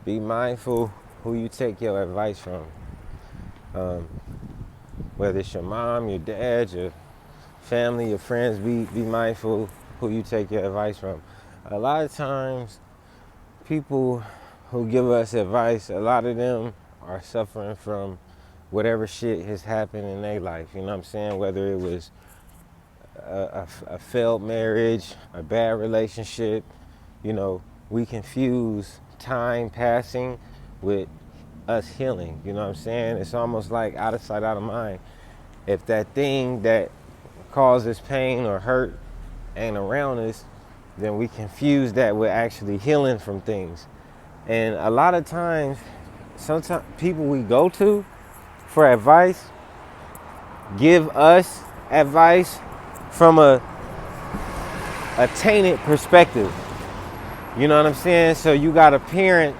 Be mindful who you take your advice from. Um, whether it's your mom, your dad, your family, your friends, be mindful who you take your advice from. A lot of times, people who give us advice, a lot of them are suffering from whatever shit has happened in their life. You know what I'm saying? Whether it was a failed marriage, a bad relationship, you know, we confuse time passing with us healing. You know what I'm saying? It's almost like out of sight, out of mind. If that thing that causes pain or hurt ain't around us, then we confuse that with actually healing from things. And a lot of times, sometimes people we go to for advice give us advice from a tainted perspective. You know what I'm saying? So you got a parent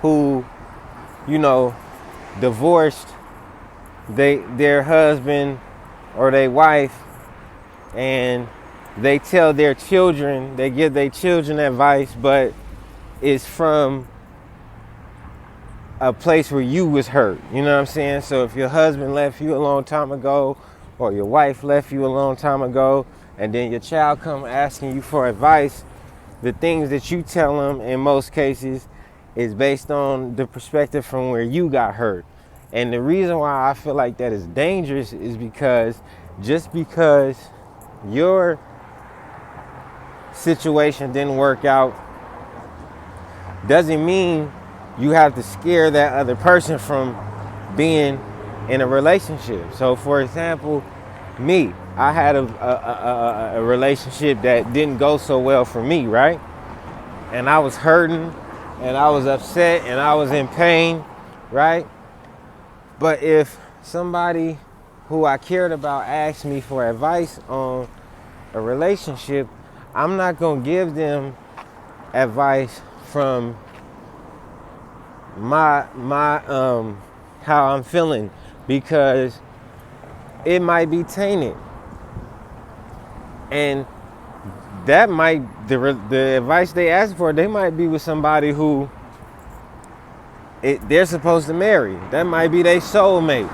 who, you know, divorced their husband or their wife, and they tell their children, they give their children advice, but it's from a place where you was hurt. You know what I'm saying? So if your husband left you a long time ago, or your wife left you a long time ago, and then your child come asking you for advice, the things that you tell them in most cases is based on the perspective from where you got hurt. And the reason why I feel like that is dangerous is because just because your situation didn't work out doesn't mean you have to scare that other person from being in a relationship. So for example, me, I had a relationship that didn't go so well for me, right? And I was hurting and I was upset and I was in pain, right? But if somebody who I cared about asked me for advice on a relationship, I'm not gonna give them advice from my how I'm feeling, because it might be tainted, and that might the advice they ask for, they might be with somebody who they're supposed to marry. That might be their soulmate.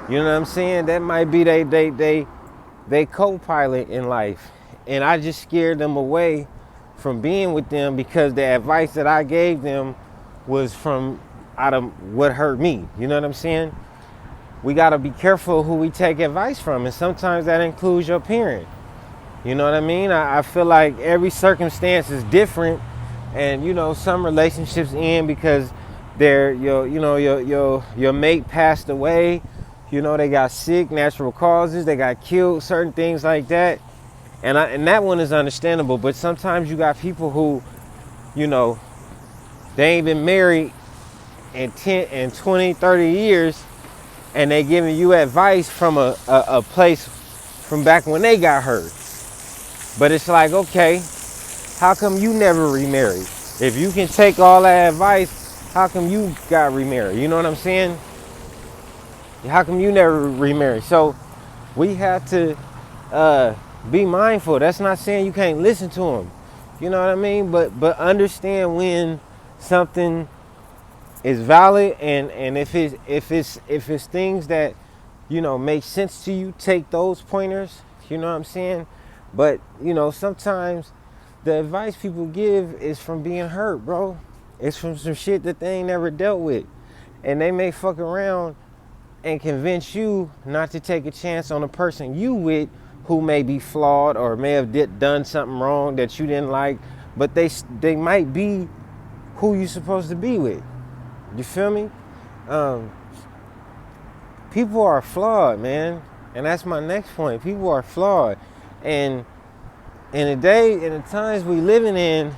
You know what I'm saying? That might be they co-pilot in life, and I just scared them away from being with them because the advice that I gave them was from out of what hurt me. You know what I'm saying? We got to be careful who we take advice from, and sometimes that includes your parent. You know what I mean? I feel like every circumstance is different, and you know, some relationships end because your mate passed away. You know, they got sick, natural causes, they got killed, certain things like that. And that one is understandable, but sometimes you got people who, you know, they ain't been married in 10 and 20, 30 years, and they giving you advice from a place from back when they got hurt. But it's like, okay, how come you never remarried? If you can take all that advice, how come you got remarried? You know what I'm saying? How come you never remarried? So we have to be mindful. That's not saying you can't listen to them. You know what I mean? But understand when something is valid, and if it's things that, you know, make sense to you, take those pointers. You know what I'm saying? But you know, sometimes the advice people give is from being hurt, bro. It's from some shit that they ain't never dealt with, and they may fuck around and convince you not to take a chance on a person you with who may be flawed or may have done something wrong that you didn't like, but they might be who you supposed to be with. You feel me? People are flawed, man, and that's my next point. People are flawed, and in the times we living in,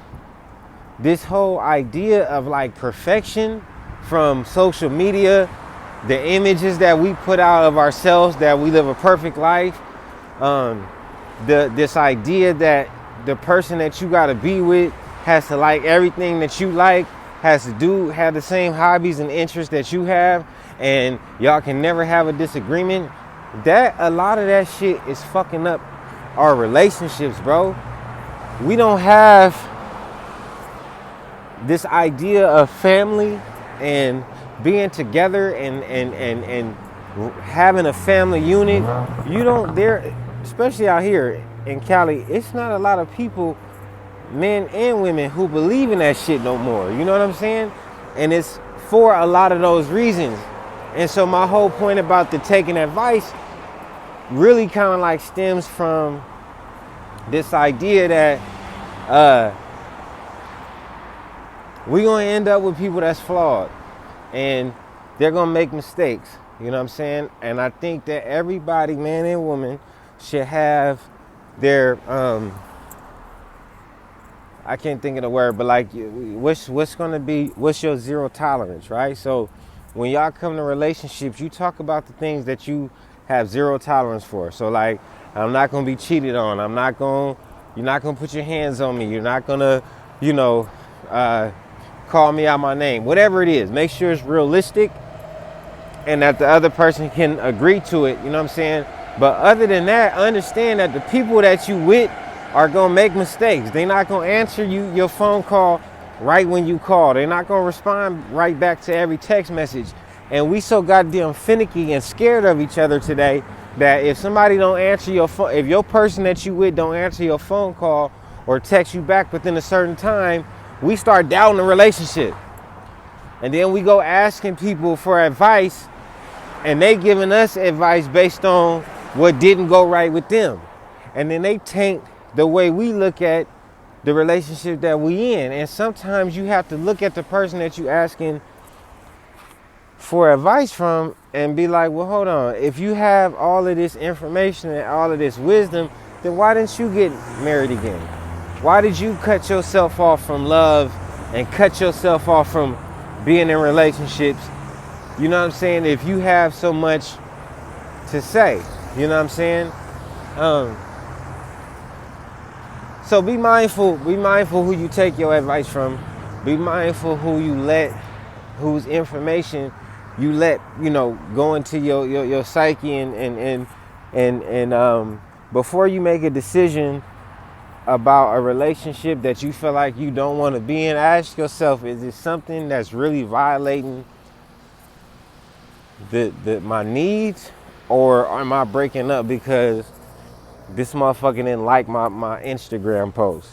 this whole idea of like perfection from social media, the images that we put out of ourselves, that we live a perfect life, this idea that the person that you gotta be with has to like everything that you like, has to have the same hobbies and interests that you have, and y'all can never have a disagreement. That a lot of that shit is fucking up our relationships, bro. We don't have this idea of family and being together and having a family unit, you don't there, especially out here in Cali, it's not a lot of people, men and women, who believe in that shit no more. You know what I'm saying? And it's for a lot of those reasons. And so my whole point about the taking advice really kind of like stems from this idea that we're going to end up with people that's flawed and they're going to make mistakes. You know what I'm saying? And I think that everybody, man and woman, should have their I can't think of the word, but like what's your zero tolerance, right? So when y'all come to relationships, you talk about the things that you have zero tolerance for. So like, I'm not gonna be cheated on. You're not gonna put your hands on me. You're not gonna, call me out my name. Whatever it is, make sure it's realistic and that the other person can agree to it. You know what I'm saying? But other than that, understand that the people that you with are gonna make mistakes. They're not gonna answer your phone call right when you call. They're not gonna respond right back to every text message. And we so goddamn finicky and scared of each other today that if somebody don't answer your phone, if your person that you with don't answer your phone call or text you back within a certain time, we start doubting the relationship. And then we go asking people for advice and they giving us advice based on what didn't go right with them. And then they taint the way we look at the relationship that we in. And sometimes you have to look at the person that you asking for advice from and be like, well, hold on. If you have all of this information and all of this wisdom, then why didn't you get married again? Why did you cut yourself off from love and cut yourself off from being in relationships? You know what I'm saying? If you have so much to say, you know what I'm saying? So be mindful who you take your advice from. Be mindful whose information you let, go into your psyche and before you make a decision about a relationship that you feel like you don't want to be in, ask yourself, is it something that's really violating my needs, or am I breaking up because this motherfucker didn't like my Instagram post?